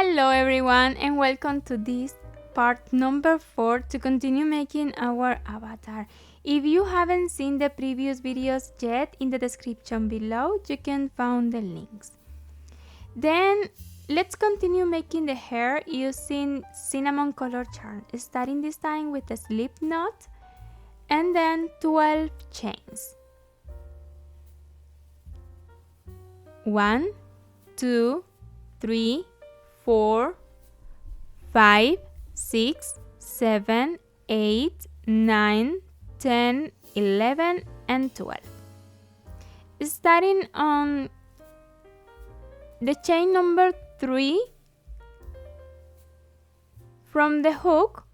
Hello everyone and welcome to this part number 4 to continue making our avatar. If you haven't seen the previous videos yet, in the description below you can find the links. Then let's continue making the hair using cinnamon color charm, starting this time with a slip knot and then 12 chains. 1, 2, 3, 4, 5, 6, 7, 8, 9, 10, 11 and 12. Starting on the chain number 3 from the hook,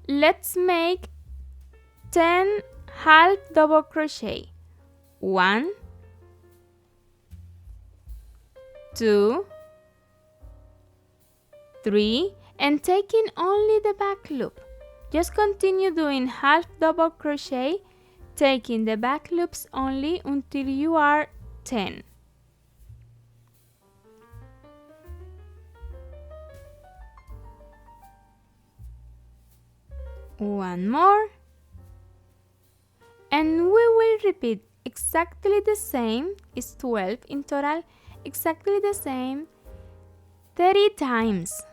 let's make 10 half double crochet. 1, 2, 3, and taking only the back loop. Just continue doing half double crochet, taking the back loops only until you are 10. One more, and we will repeat exactly the same, it's 12 in total, exactly the same 30 times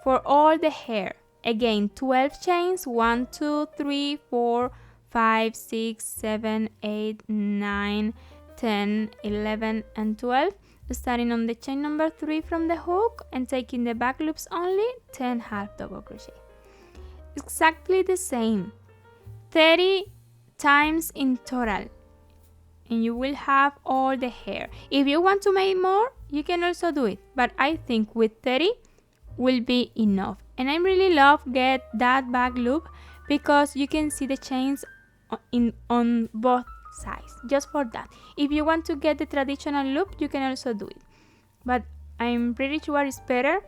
for all the hair. Again, 12 chains, 1, 2, 3, 4, 5, 6, 7, 8, 9, 10, 11 and 12. Starting on the chain number 3 from the hook and taking the back loops only, 10 half double crochet. Exactly the same, 30 times in total, and you will have all the hair. If you want to make more, you can also do it, but I think with 30 will be enough. And I really love get that back loop because you can see the chains on both sides, just for that. If you want to get the traditional loop, you can also do it, but I'm pretty sure it's better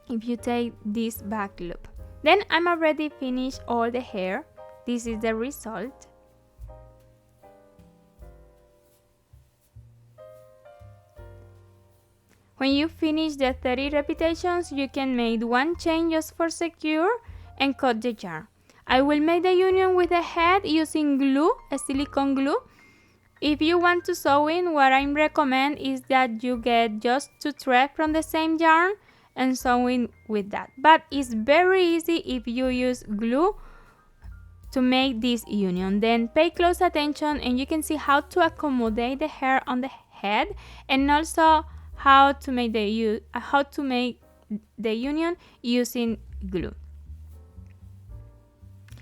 if you take this back loop. Then I'm already finished all the hair. This is the result. When you finish the 30 repetitions, you can make one chain just for secure and cut the yarn. I will make the union with the head using glue, a silicone glue. If you want to sew in, what I recommend is that you get just 2 threads from the same yarn and sew in with that. But it's very easy if you use glue to make this union. Then pay close attention and you can see how to accommodate the hair on the head, and also how to make the union using glue.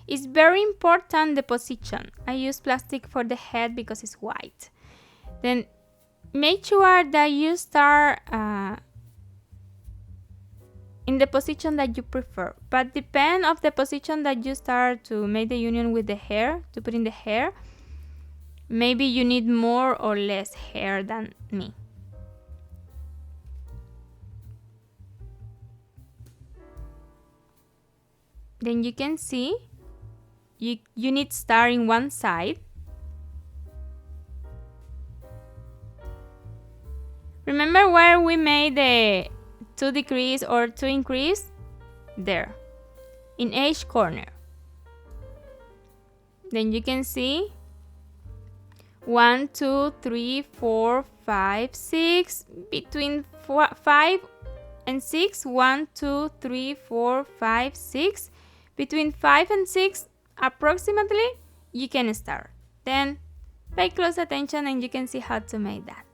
It's very important the position. I use plastic for the head because it's white. Then make sure that you start in the position that you prefer, but depend of the position that you start to make the union with the hair, to put in the hair. Maybe you need more or less hair than me. Then you can see you need to start in one side. Remember where we made the 2 decrease or 2 increase? There, in each corner. Then you can see 1, 2, 3, 4, 5, 6, between 5 and 6, 1, 2, 3, 4, 5, 6. Between 5 and 6 approximately, you can start. Then pay close attention and you can see how to make that.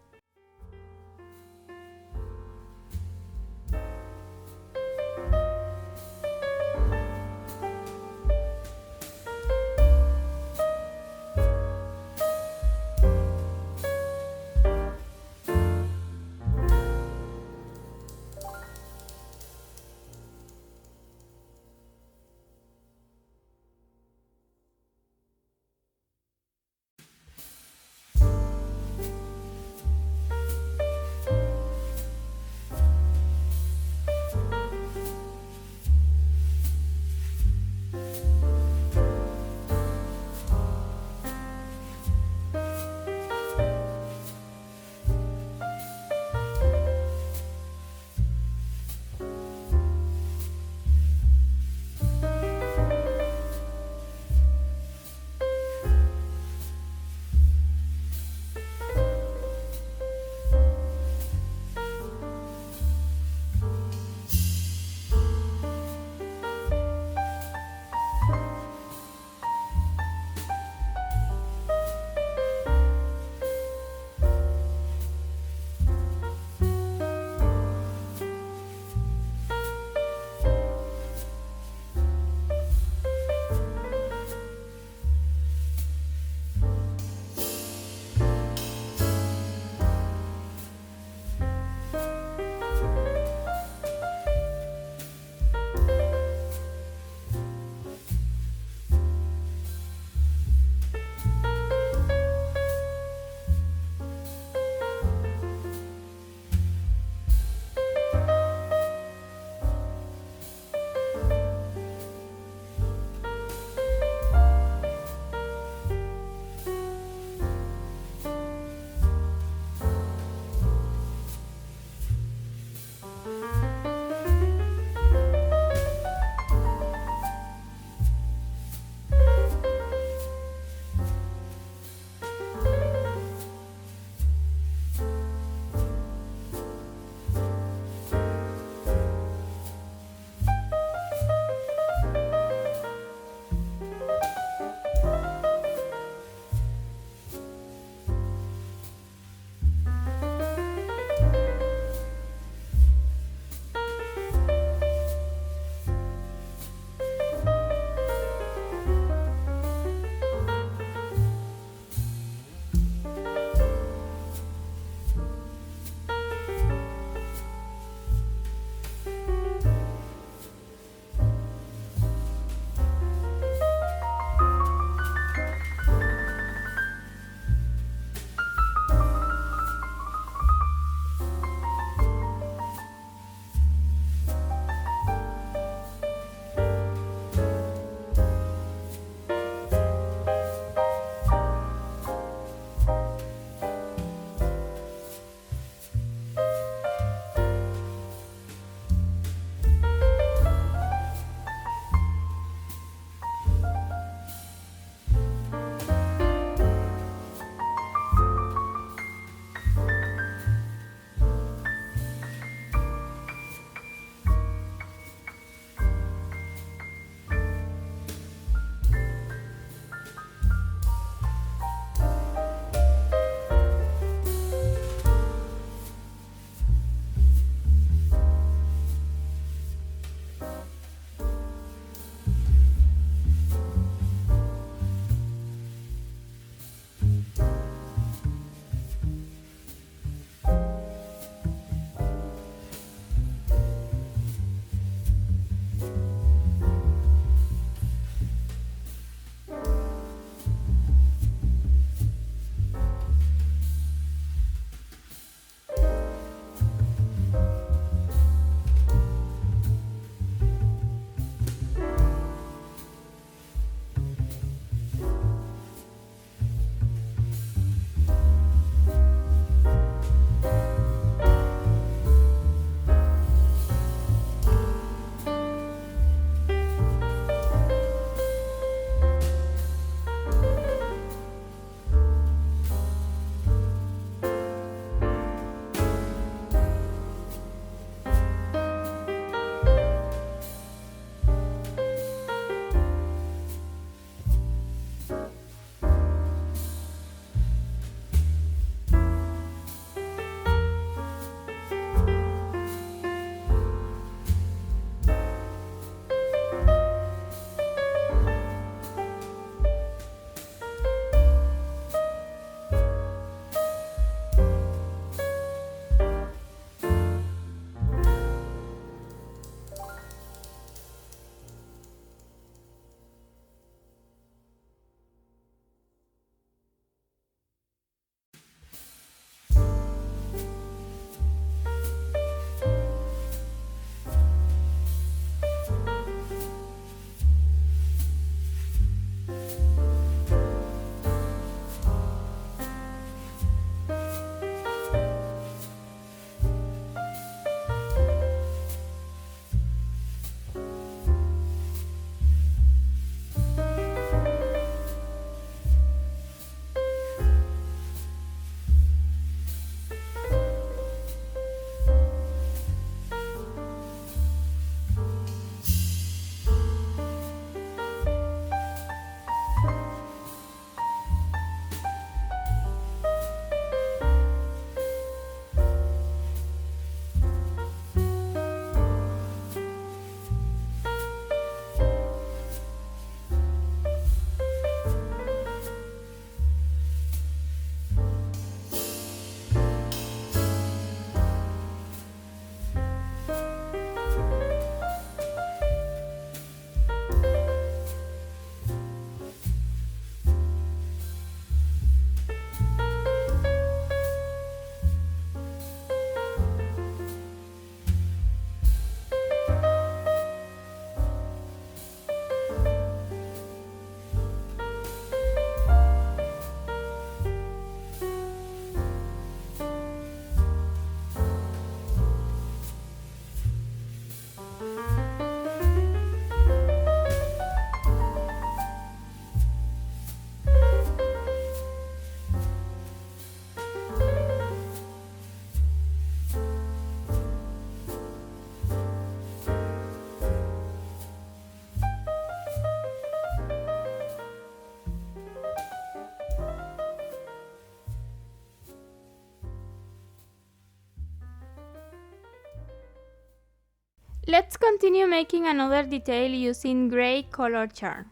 Let's continue making another detail using gray color yarn.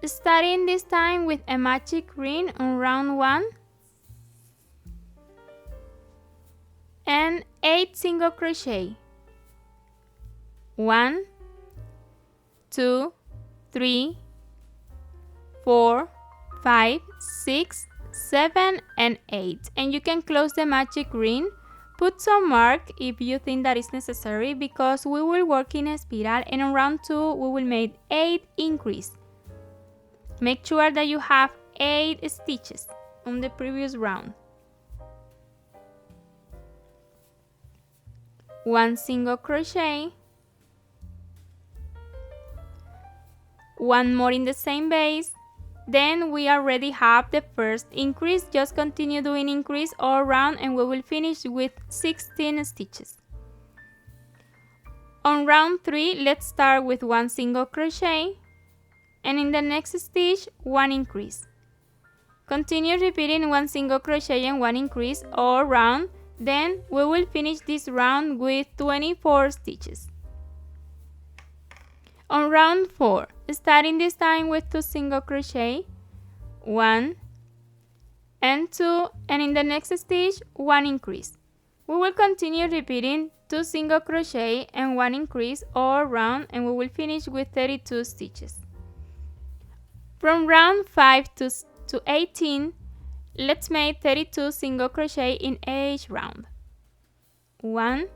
Starting this time with a magic ring on round 1 and 8 single crochet. 1, 2, 3, 4, 5, 6, 7 and 8. And you can close the magic ring. Put some mark if you think that is necessary, because we will work in a spiral, and on round 2 we will make 8 increase. Make sure that you have 8 stitches on the previous round. 1 single crochet, 1 more in the same base. Then we already have the first increase. Just continue doing increase all around and we will finish with 16 stitches. On round 3, let's start with 1 single crochet and in the next stitch 1 increase. Continue repeating 1 single crochet and 1 increase all around. Then we will finish this round with 24 stitches. On round 4, starting this time with 2 single crochet, 1 and 2, and in the next stitch 1 increase. We will continue repeating 2 single crochet and 1 increase all around and we will finish with 32 stitches. From round 5 to 18, let's make 32 single crochet in each round. 1,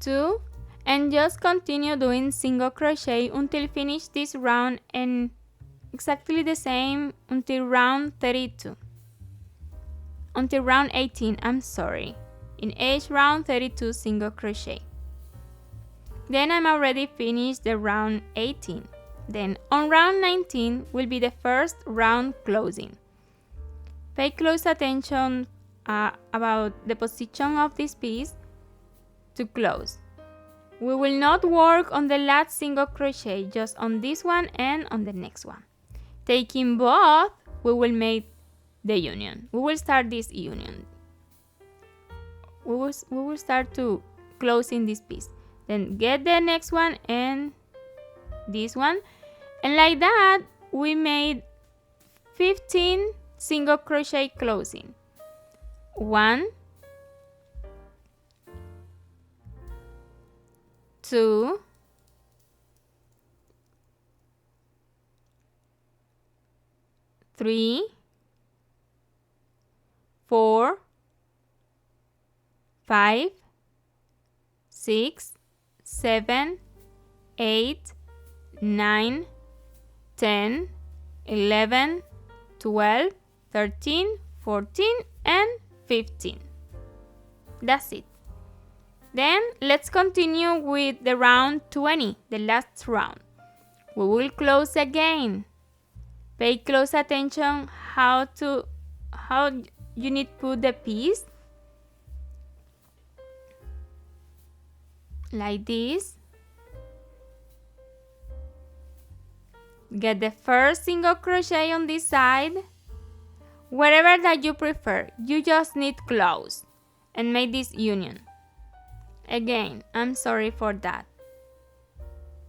2, and just continue doing single crochet until finish this round, and exactly the same until round 32. Until round 18, I'm sorry. In each round 32 single crochet. Then I'm already finished the round 18. Then on round 19 will be the first round closing. Pay close attention about the position of this piece to close. We will not work on the last single crochet, just on this one and on the next one. Taking both, we will make the union. We will start this union. We will start to closing this piece. Then get the next one and this one. And like that, we made 15 single crochet closing. 1, 2, 3, 4, 5, 6, 7, 8, 9, 10, 11, 12, 13, 14, and 15. That's it. Then let's continue with the round 20, the last round. We will close again. Pay close attention how you need to put the piece. Like this. Get the first single crochet on this side. Wherever that you prefer, you just need close and make this union. Again, I'm sorry for that.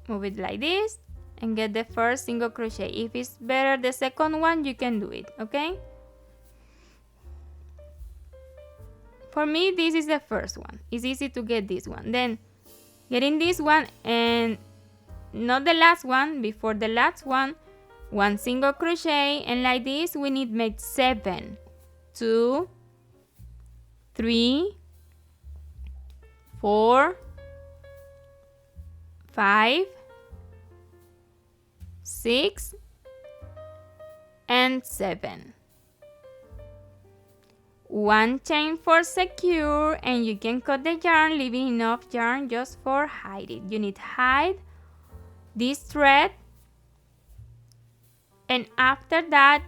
Move it like this and get the first single crochet. If it's better the second one, you can do it, okay? For me, this is the first one. It's easy to get this one. Then getting this one and not the last one, before the last one, 1 single crochet, and like this we need to make 7, 2, 3, 4, 5, 6, and 7. 1 chain for secure, and you can cut the yarn, leaving enough yarn just for hide it. You need to hide this thread, and after that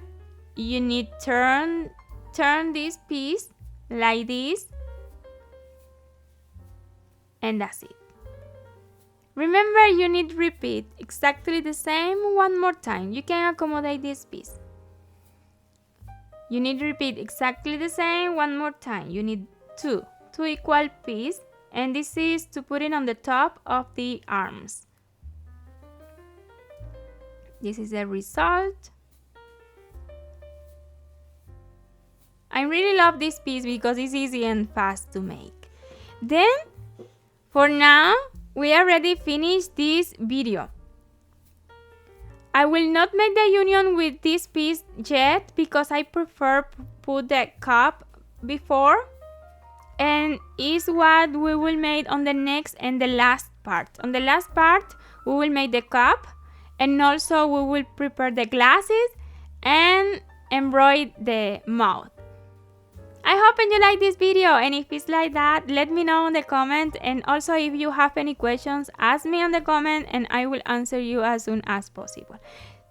you need turn this piece like this, and that's it. Remember, you need to repeat exactly the same one more time. You can accommodate this piece. You need to repeat exactly the same one more time. You need two equal pieces And this is to put it on the top of the arms. This is the result. I really love this piece because it's easy and fast to make. Then, for now, we already finished this video. I will not make the union with this piece yet because I prefer put the cup before, and is what we will make on the next and the last part. On the last part, we will make the cup, and also we will prepare the glasses and embroider the mouth. I hope you like this video, and if it's like that, let me know in the comment, and also if you have any questions, ask me in the comment and I will answer you as soon as possible.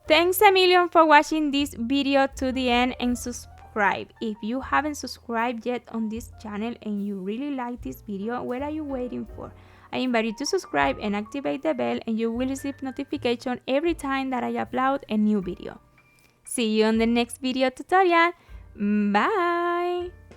Thanks a million for watching this video to the end, and subscribe. If you haven't subscribed yet on this channel and you really like this video, what are you waiting for? I invite you to subscribe and activate the bell, and you will receive notification every time that I upload a new video. See you on the next video tutorial. Bye!